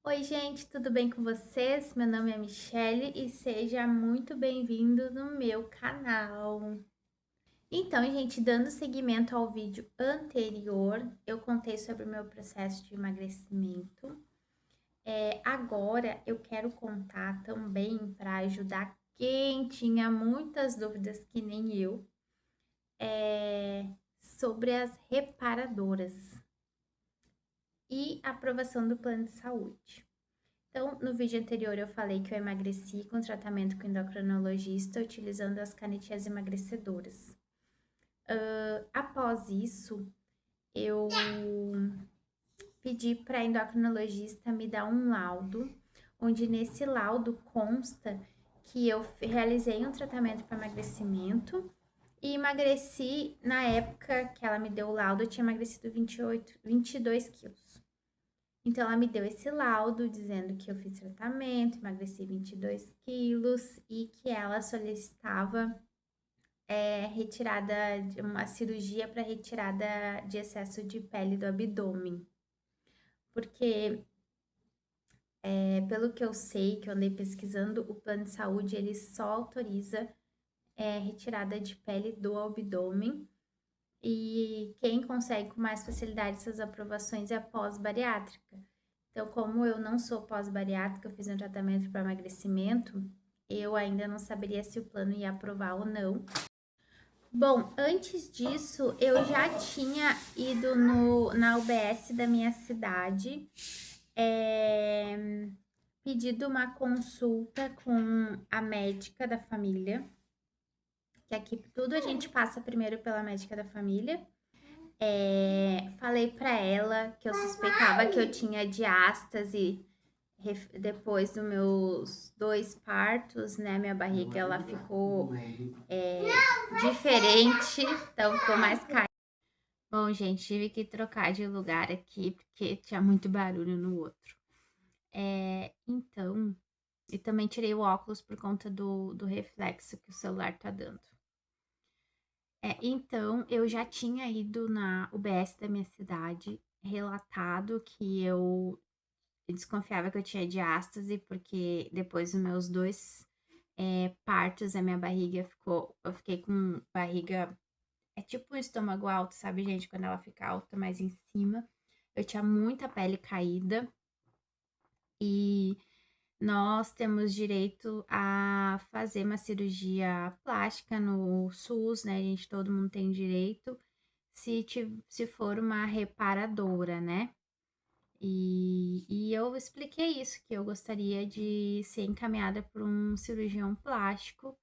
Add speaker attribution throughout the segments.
Speaker 1: Oi, gente, tudo bem com vocês? Meu nome é Michele e seja muito bem-vindo no meu canal. Então, gente, dando seguimento ao vídeo anterior, eu contei sobre o meu processo de emagrecimento. Agora eu quero contar também para ajudar quem tinha muitas dúvidas, que nem eu, sobre as reparadoras e aprovação do plano de saúde. Então, no vídeo anterior eu falei que eu emagreci com tratamento com endocrinologista utilizando as canetinhas emagrecedoras. Após isso, eu pedi para a endocrinologista me dar um laudo, onde nesse laudo consta que eu realizei um tratamento para emagrecimento e emagreci, na época que ela me deu o laudo, eu tinha emagrecido 22 quilos. Então, ela me deu esse laudo dizendo que eu fiz tratamento, emagreci 22 quilos e que ela solicitava retirada de uma cirurgia para retirada de excesso de pele do abdômen. Porque, pelo que eu sei, que eu andei pesquisando, o plano de saúde ele só autoriza retirada de pele do abdômen. E quem consegue com mais facilidade essas aprovações é a pós-bariátrica. Então, como eu não sou pós-bariátrica, eu fiz um tratamento para emagrecimento, eu ainda não saberia se o plano ia aprovar ou não. Bom, antes disso, eu já tinha ido na UBS da minha cidade, pedido uma consulta com a médica da família, que aqui tudo a gente passa primeiro pela médica da família. Falei para ela que eu suspeitava que eu tinha diástase depois dos meus 2 partos, né? Minha barriga ela ficou diferente, então ficou mais caída. Bom, gente, tive que trocar de lugar aqui porque tinha muito barulho no outro. Então, e também tirei o óculos por conta do reflexo que o celular tá dando. Então, eu já tinha ido na UBS da minha cidade, relatado que eu desconfiava que eu tinha diástase, porque depois dos meus 2 partos, a minha barriga ficou. Eu fiquei com barriga. É tipo um estômago alto, sabe, gente? Quando ela fica alta mais em cima. Eu tinha muita pele caída e nós temos direito a fazer uma cirurgia plástica no SUS, né, gente? Todo mundo tem direito, se for uma reparadora, né? E eu expliquei isso, que eu gostaria de ser encaminhada por um cirurgião plástico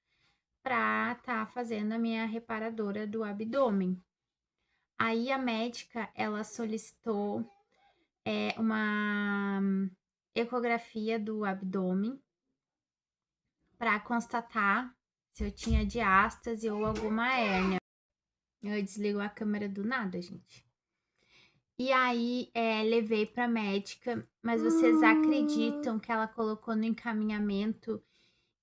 Speaker 1: para estar fazendo a minha reparadora do abdômen. Aí a médica, ela solicitou uma ecografia do abdômen para constatar se eu tinha diástase ou alguma hérnia. Eu desligo a câmera do nada, gente. E aí, levei pra médica, mas vocês acreditam que ela colocou no encaminhamento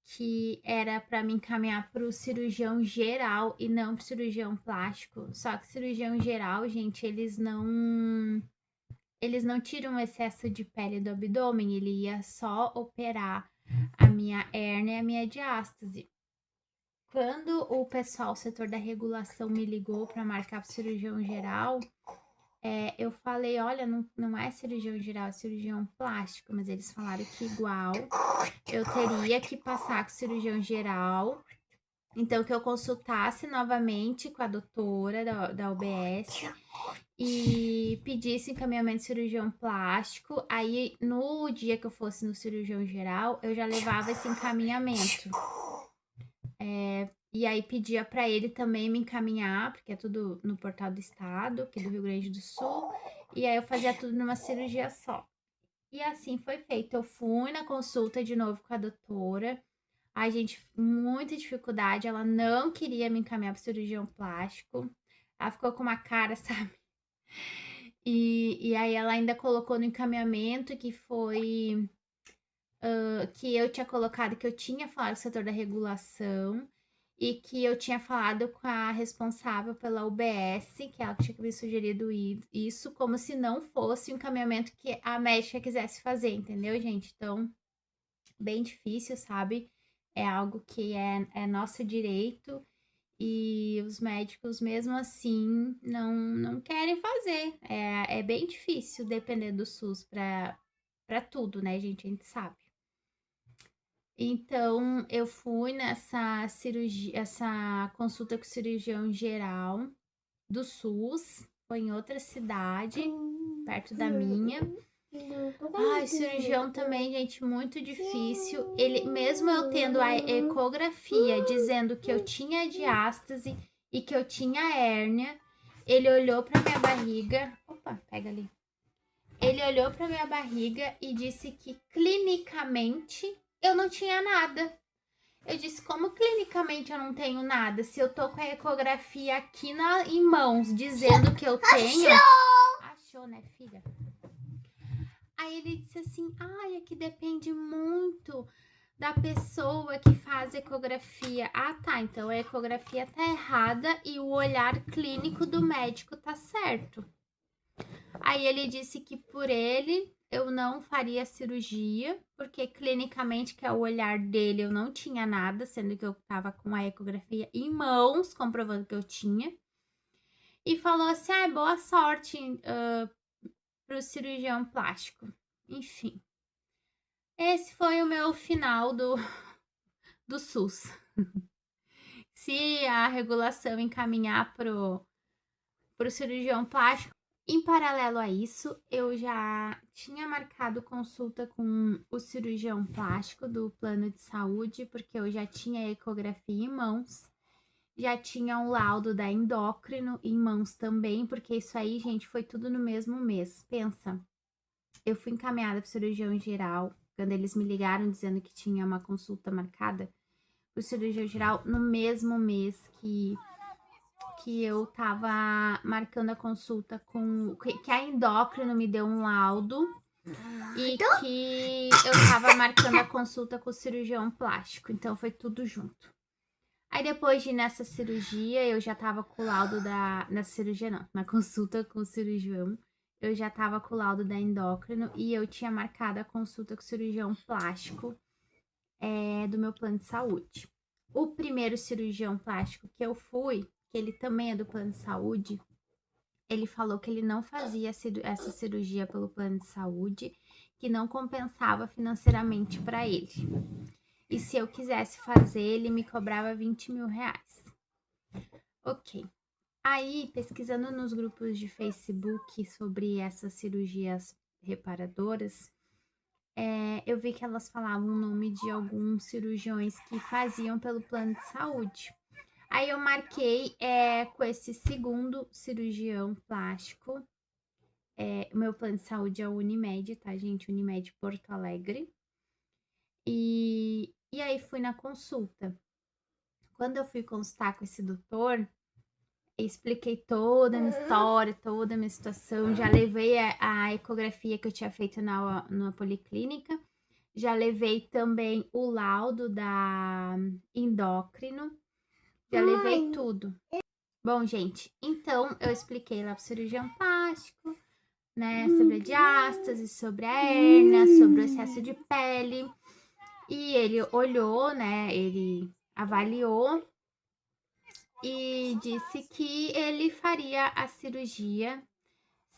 Speaker 1: que era para me encaminhar para o cirurgião geral e não para o cirurgião plástico? Só que cirurgião geral, gente, eles não tiram o excesso de pele do abdômen, ele ia só operar a minha hérnia e a minha diástase. Quando o pessoal, o setor da regulação, me ligou para marcar para cirurgião geral, eu falei, olha, não é cirurgião geral, é cirurgião plástico, mas eles falaram que igual eu teria que passar com cirurgião geral, então que eu consultasse novamente com a doutora da UBS e pedisse encaminhamento de cirurgião plástico, aí no dia que eu fosse no cirurgião geral, eu já levava esse encaminhamento. E aí pedia para ele também me encaminhar, porque é tudo no portal do estado, aqui do Rio Grande do Sul, e aí eu fazia tudo numa cirurgia só. E assim foi feito. Eu fui na consulta de novo com a doutora. Ai, gente, muita dificuldade. Ela não queria me encaminhar para cirurgião plástico. Ela ficou com uma cara, sabe? E aí ela ainda colocou no encaminhamento que foi que eu tinha colocado que eu tinha falado do setor da regulação e que eu tinha falado com a responsável pela UBS, que ela tinha me sugerido isso, como se não fosse um encaminhamento que a médica quisesse fazer, entendeu, gente? Então, bem difícil, sabe? É algo que é nosso direito e os médicos, mesmo assim, não querem fazer. É bem difícil depender do SUS para tudo, né, gente? A gente sabe. Então, eu fui nessa cirurgia, essa consulta com o cirurgião geral do SUS, foi em outra cidade, perto da minha. Ai, cirurgião também, gente, muito difícil. Ele, mesmo eu tendo a ecografia dizendo que eu tinha diástase e que eu tinha hérnia, ele olhou para minha barriga. Opa, pega ali. Ele olhou para minha barriga e disse que clinicamente eu não tinha nada. Eu disse, como clinicamente eu não tenho nada? Se eu tô com a ecografia aqui em mãos, dizendo que eu tenho. Achou, né, filha? Aí ele disse assim, ai, é que depende muito da pessoa que faz ecografia. Ah, tá, então a ecografia tá errada e o olhar clínico do médico tá certo. Aí ele disse que por ele eu não faria cirurgia, porque clinicamente, que é o olhar dele, eu não tinha nada, sendo que eu tava com a ecografia em mãos, comprovando que eu tinha. E falou assim: ah, boa sorte pro cirurgião plástico. Enfim. Esse foi o meu final do SUS. Se a regulação encaminhar pro cirurgião plástico. Em paralelo a isso, eu já tinha marcado consulta com o cirurgião plástico do plano de saúde, porque eu já tinha ecografia em mãos, já tinha um laudo da endócrino em mãos também, porque isso aí, gente, foi tudo no mesmo mês. Pensa, eu fui encaminhada para o cirurgião geral, quando eles me ligaram dizendo que tinha uma consulta marcada para o cirurgião geral no mesmo mês que eu tava marcando a consulta com. Que a endócrino me deu um laudo e que eu tava marcando a consulta com o cirurgião plástico. Então foi tudo junto. Aí depois de ir nessa cirurgia, eu já tava com o laudo da. Na cirurgia não, na consulta com o cirurgião. Eu já tava com o laudo da endócrino e eu tinha marcado a consulta com o cirurgião plástico do meu plano de saúde. O primeiro cirurgião plástico que eu fui, que ele também é do plano de saúde, ele falou que ele não fazia essa cirurgia pelo plano de saúde, que não compensava financeiramente para ele. E se eu quisesse fazer, ele me cobrava 20 mil reais. Ok. Aí, pesquisando nos grupos de Facebook sobre essas cirurgias reparadoras, eu vi que elas falavam o nome de alguns cirurgiões que faziam pelo plano de saúde. Aí eu marquei com esse segundo cirurgião plástico. O meu plano de saúde é o Unimed, tá, gente? Unimed Porto Alegre. E aí fui na consulta. Quando eu fui consultar com esse doutor, expliquei toda a minha história, toda a minha situação. Já levei a ecografia que eu tinha feito na policlínica. Já levei também o laudo da endócrino. Já levei tudo. Bom, gente, então eu expliquei lá pro cirurgião plástico, né, sobre a diástase, sobre a hérnia, sobre o excesso de pele. E ele olhou, né, ele avaliou e disse que ele faria a cirurgia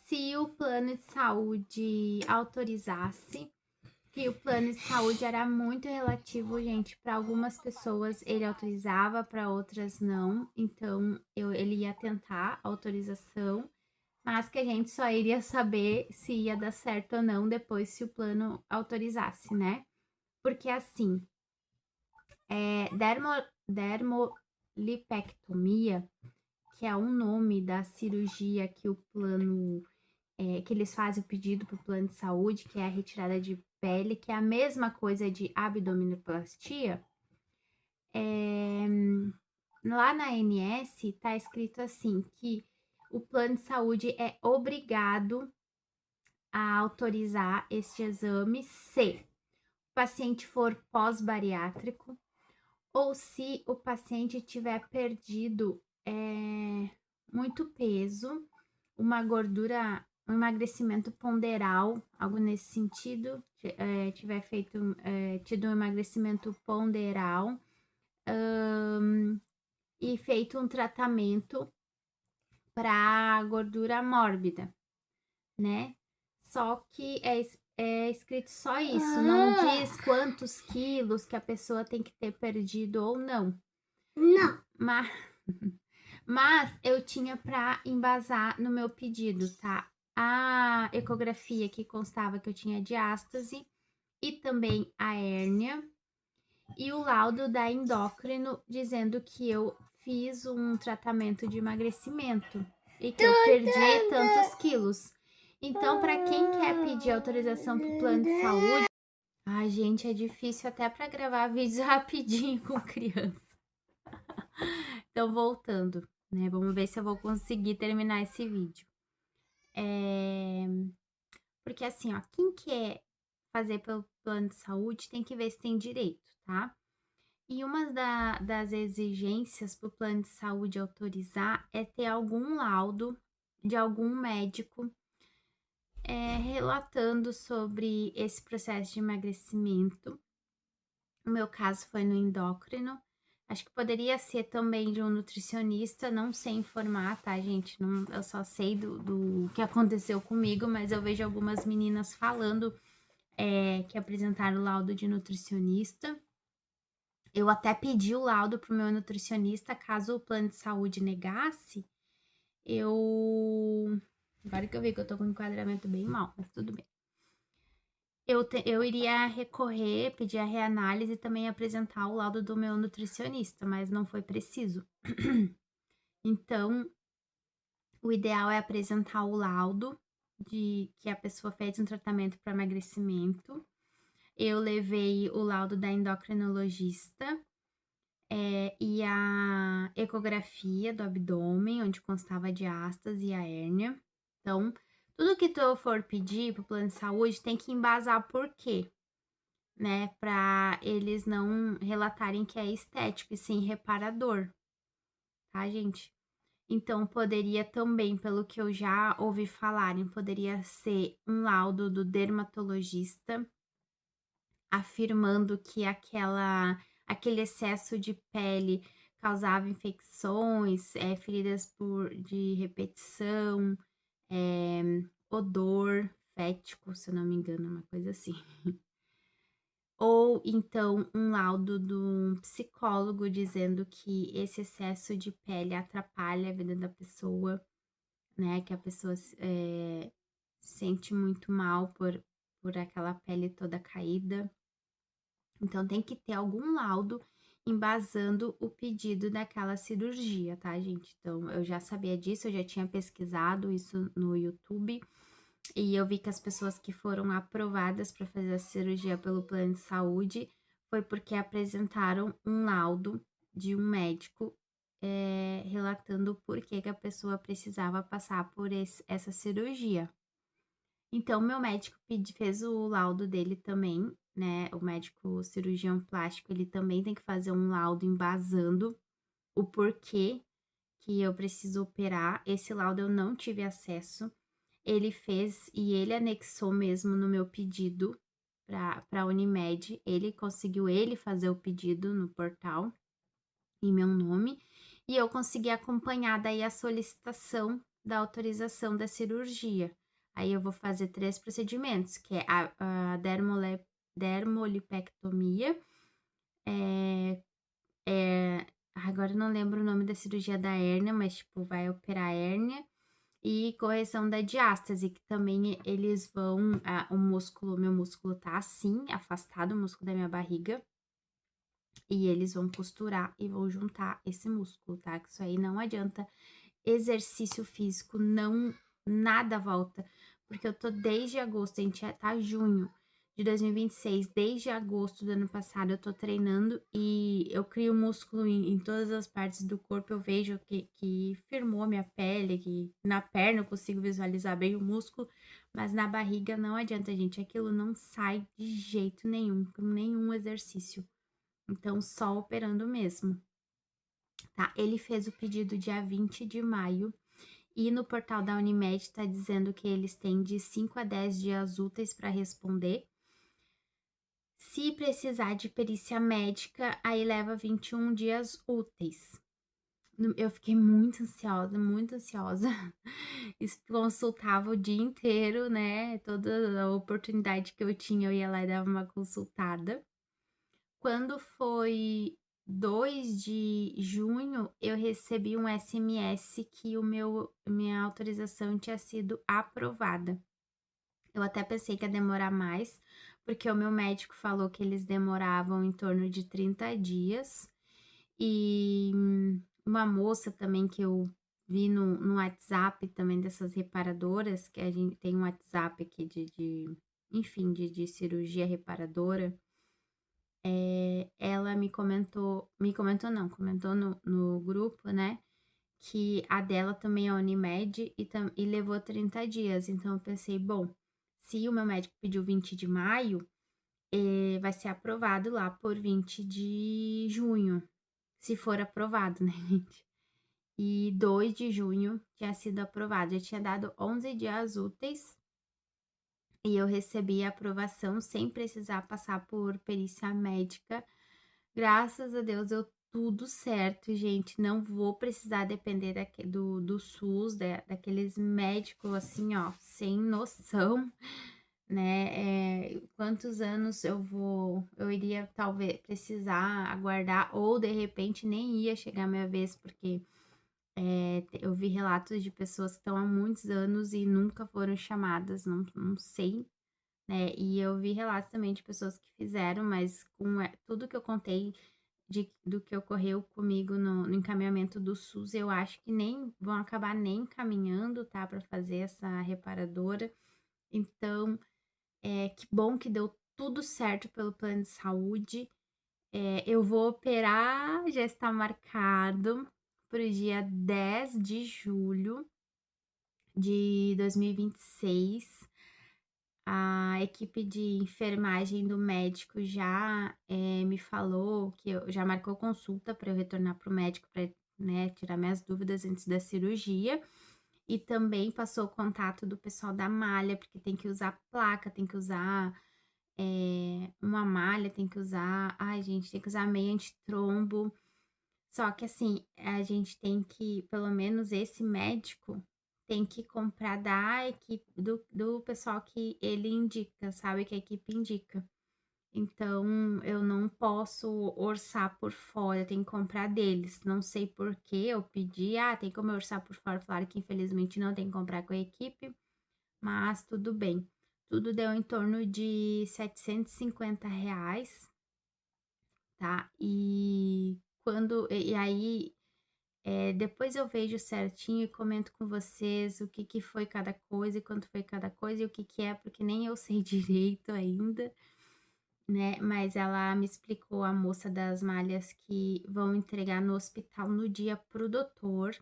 Speaker 1: se o plano de saúde autorizasse, que o plano de saúde era muito relativo, gente. Para algumas pessoas ele autorizava, para outras não. Então ele ia tentar a autorização, mas que a gente só iria saber se ia dar certo ou não depois se o plano autorizasse, né? Porque assim, dermolipectomia, que é o nome da cirurgia que o plano, que eles fazem o pedido para o plano de saúde, que é a retirada de pele, que é a mesma coisa de abdominoplastia, lá na ANS tá escrito assim, que o plano de saúde é obrigado a autorizar este exame se o paciente for pós-bariátrico ou se o paciente tiver perdido, muito peso, uma gordura um emagrecimento ponderal, algo nesse sentido, tiver feito, tido um emagrecimento ponderal, e feito um tratamento para gordura mórbida, né. Só que é escrito só isso, não diz quantos quilos que a pessoa tem que ter perdido ou não.
Speaker 2: Não.
Speaker 1: Ma mas eu tinha para embasar no meu pedido, tá, a ecografia que constava que eu tinha diástase e também a hérnia, e o laudo da endócrino dizendo que eu fiz um tratamento de emagrecimento e que eu perdi tantos quilos. Então, para quem quer pedir autorização para o plano de saúde, ai, gente, é difícil até para gravar vídeos rapidinho com criança. Então, voltando, né? Vamos ver se eu vou conseguir terminar esse vídeo. É... Porque assim, ó, quem quer fazer pelo plano de saúde tem que ver se tem direito, tá? E uma das exigências para o plano de saúde autorizar é ter algum laudo de algum médico, relatando sobre esse processo de emagrecimento. O meu caso foi no endócrino. Acho que poderia ser também de um nutricionista, não sei informar, tá, gente? Não, eu só sei do que aconteceu comigo, mas eu vejo algumas meninas falando que apresentaram laudo de nutricionista. Eu até pedi o laudo para o meu nutricionista, caso o plano de saúde negasse, eu agora que eu vi que eu tô com o enquadramento bem mal, mas tudo bem. Eu iria recorrer, pedir a reanálise e também apresentar o laudo do meu nutricionista, mas não foi preciso. Então, o ideal é apresentar o laudo de que a pessoa fez um tratamento para emagrecimento. Eu levei o laudo da endocrinologista, e a ecografia do abdômen, onde constava a diástase e a hérnia. Então, tudo que tu for pedir para o plano de saúde tem que embasar por quê, né? Para eles não relatarem que é estético e sim reparador, tá, gente? Então, poderia também, pelo que eu já ouvi falarem, poderia ser um laudo do dermatologista afirmando que aquele excesso de pele causava infecções, feridas de repetição, odor fético, se eu não me engano, uma coisa assim. Ou então um laudo de um psicólogo dizendo que esse excesso de pele atrapalha a vida da pessoa, né, que a pessoa sente muito mal por aquela pele toda caída. Então tem que ter algum laudo embasando o pedido daquela cirurgia, tá, gente? Então eu já sabia disso, eu já tinha pesquisado isso no YouTube e eu vi que as pessoas que foram aprovadas para fazer a cirurgia pelo plano de saúde foi porque apresentaram um laudo de um médico, relatando o porquê que a pessoa precisava passar por essa cirurgia. Então, meu médico fez o laudo dele também, né? O médico cirurgião plástico, ele também tem que fazer um laudo embasando o porquê que eu preciso operar. Esse laudo eu não tive acesso. Ele fez e ele anexou mesmo no meu pedido para a Unimed. Ele conseguiu fazer o pedido no portal em meu nome e eu consegui acompanhar daí a solicitação da autorização da cirurgia. Aí eu vou fazer 3 procedimentos, que é a dermolipectomia, eh agora eu não lembro o nome da cirurgia da hérnia, mas, tipo, vai operar a hérnia, e correção da diástase, que também eles vão o meu músculo tá assim, afastado, o músculo da minha barriga, e eles vão costurar e vão juntar esse músculo, tá, que isso aí não adianta exercício físico, não nada volta, porque eu tô desde agosto, a gente já tá junho de 2026, desde agosto do ano passado eu tô treinando e eu crio músculo em todas as partes do corpo, eu vejo que firmou a minha pele, que na perna eu consigo visualizar bem o músculo, mas na barriga não adianta, gente, aquilo não sai de jeito nenhum, com nenhum exercício. então só operando mesmo, tá. Ele fez o pedido dia 20 de maio e no portal da Unimed tá dizendo que eles têm de 5 a 10 dias úteis para responder. Se precisar de perícia médica, aí leva 21 dias úteis. Eu fiquei muito ansiosa. Consultava o dia inteiro, né, toda a oportunidade que eu tinha, eu ia lá e dava uma consultada. Quando foi 2 de junho, eu recebi um SMS que o meu minha autorização tinha sido aprovada. Eu até pensei que ia demorar mais, porque o meu médico falou que eles demoravam em torno de 30 dias. E uma moça também que eu vi no WhatsApp também dessas reparadoras, que a gente tem um WhatsApp aqui de enfim, de cirurgia reparadora, ela me comentou não, comentou no grupo, né, que a dela também é Unimed e levou 30 dias. Então eu pensei: "Bom, se o meu médico pediu 20 de maio, vai ser aprovado lá por 20 de junho", se for aprovado, né, gente. E 2 de junho tinha sido aprovado, já tinha dado 11 dias úteis e eu recebi a aprovação sem precisar passar por perícia médica. Graças a Deus deu tudo certo, gente, não vou precisar depender do SUS, daqueles médicos, assim, ó, sem noção, né, quantos anos eu iria talvez precisar aguardar ou de repente nem ia chegar a minha vez, porque eu vi relatos de pessoas que estão há muitos anos e nunca foram chamadas, não sei, né, e eu vi relatos também de pessoas que fizeram, mas com, tudo que eu contei do que ocorreu comigo no encaminhamento do SUS, eu acho que nem vão acabar nem encaminhando, tá, para fazer essa reparadora. Então, que bom que deu tudo certo pelo plano de saúde. Eu vou operar, já está marcado para o dia 10 de julho de 2026. A equipe de enfermagem do médico já, me falou que eu já marcou consulta para eu retornar para o médico para, né, tirar minhas dúvidas antes da cirurgia, e também passou o contato do pessoal da malha, porque tem que usar placa, tem que usar, uma malha, tem que usar ai gente, tem que usar meia antitrombo. Só que assim, a gente tem que pelo menos esse médico tem que comprar da equipe do pessoal que ele indica, sabe, que a equipe indica. Então, eu não posso orçar por fora, eu tenho que comprar deles. Não sei por que eu pedi: "Ah, tem como eu orçar por fora?" Falaram que infelizmente não, tem que comprar com a equipe, mas tudo bem. Tudo deu em torno de R$ 750, tá. E aí depois eu vejo certinho e comento com vocês o que que foi cada coisa e quanto foi cada coisa e o que que é, porque nem eu sei direito ainda, né, mas ela me explicou, a moça das malhas, que vão entregar no hospital no dia para o doutor,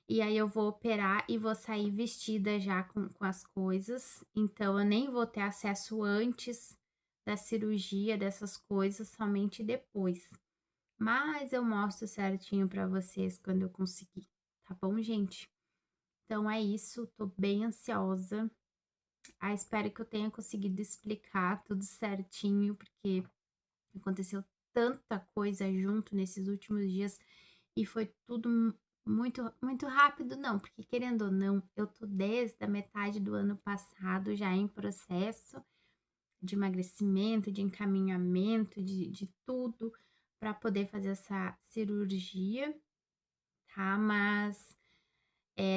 Speaker 1: e aí eu vou operar e vou sair vestida já com as coisas, então eu nem vou ter acesso antes da cirurgia, dessas coisas, somente depois. Mas eu mostro certinho pra vocês quando eu conseguir, tá bom, gente? Então é isso, tô bem ansiosa. Espero que eu tenha conseguido explicar tudo certinho, porque aconteceu tanta coisa junto nesses últimos dias e foi tudo muito rápido, não, porque querendo ou não, eu tô desde a metade do ano passado já em processo de emagrecimento, de encaminhamento, de tudo para poder fazer essa cirurgia, tá, mas,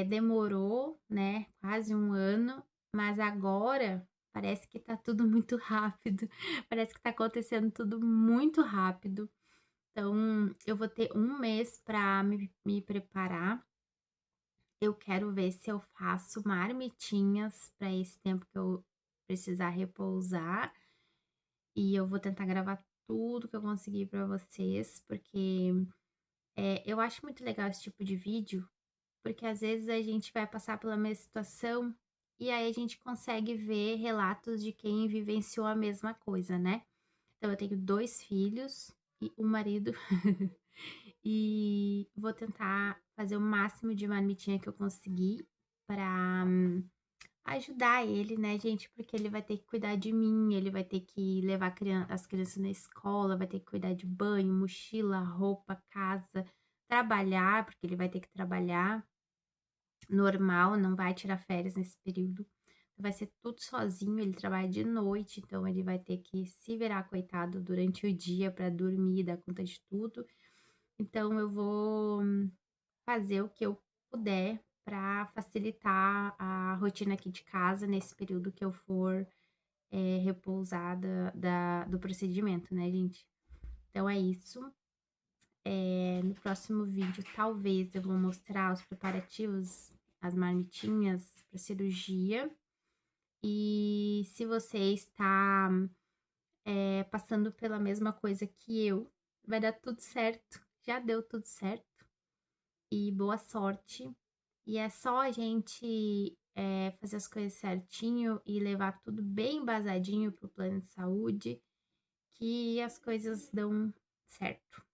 Speaker 1: demorou, né, quase um ano, mas agora parece que tá tudo muito rápido, parece que tá acontecendo tudo muito rápido. Então eu vou ter um mês para me preparar. Eu quero ver se eu faço marmitinhas para esse tempo que eu precisar repousar, e eu vou tentar gravar tudo que eu conseguir para vocês, porque, eu acho muito legal esse tipo de vídeo, porque às vezes a gente vai passar pela mesma situação, e aí a gente consegue ver relatos de quem vivenciou a mesma coisa, né. Então eu tenho 2 filhos e o marido. E vou tentar fazer o máximo de marmitinha que eu conseguir pra ajudar ele, né, gente, porque ele vai ter que cuidar de mim, ele vai ter que levar as crianças na escola, vai ter que cuidar de banho, mochila, roupa, casa, trabalhar, porque ele vai ter que trabalhar normal, não vai tirar férias nesse período. Vai ser tudo sozinho, ele trabalha de noite, então ele vai ter que se virar coitado durante o dia para dormir, dar conta de tudo. Então eu vou fazer o que eu puder para facilitar a rotina aqui de casa nesse período que eu for, repousada do procedimento, né, gente. Então é isso. No próximo vídeo, talvez eu vou mostrar os preparativos, as marmitinhas para cirurgia. E se você está, passando pela mesma coisa que eu, vai dar tudo certo, já deu tudo certo. E boa sorte. E é só a gente, fazer as coisas certinho e levar tudo bem embasadinho para o plano de saúde, que as coisas dão certo,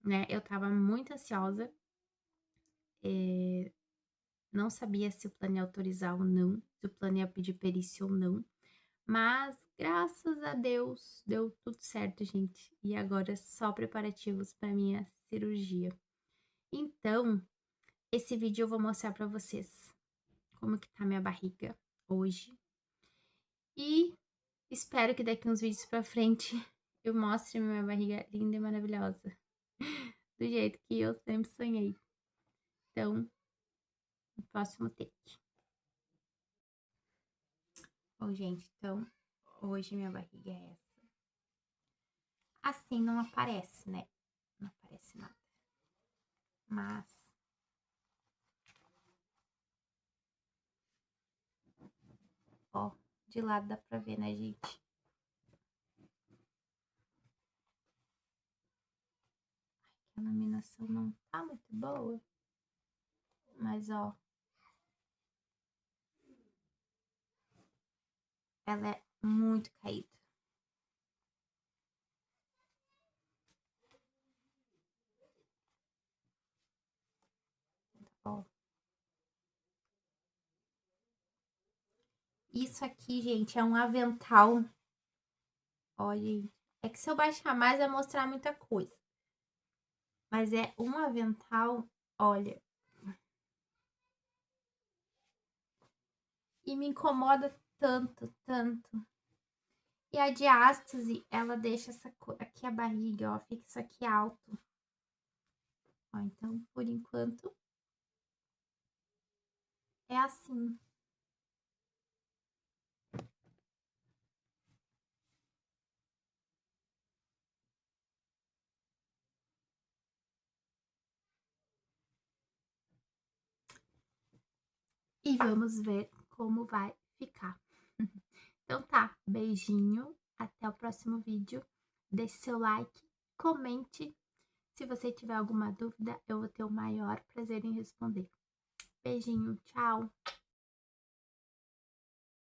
Speaker 1: né. Eu estava muito ansiosa, não sabia se o plano ia autorizar ou não, se o plano ia pedir perícia ou não, mas graças a Deus deu tudo certo, gente. E agora só preparativos para minha cirurgia. Então, esse vídeo eu vou mostrar para vocês como que tá minha barriga hoje. E espero que daqui uns vídeos pra frente eu mostre minha barriga linda e maravilhosa, do jeito que eu sempre sonhei. Então, no próximo take. Bom, gente, então hoje minha barriga é essa. Assim não aparece, né? Não aparece nada. Mas ó, de lado dá pra ver, né, gente? A iluminação não tá muito boa. Mas ó, ela é muito caída. Ó. Isso aqui, gente, é um avental. Olha, é que se eu baixar mais vai mostrar muita coisa. Mas é um avental, olha. E me incomoda tanto, tanto. E a diástase, ela deixa essa aqui a barriga, ó, fica isso aqui alto. Ó, então, por enquanto, é assim. E vamos ver como vai ficar. Então tá, beijinho, até o próximo vídeo. Deixe seu like, comente. Se você tiver alguma dúvida, eu vou ter o maior prazer em responder. Beijinho, tchau!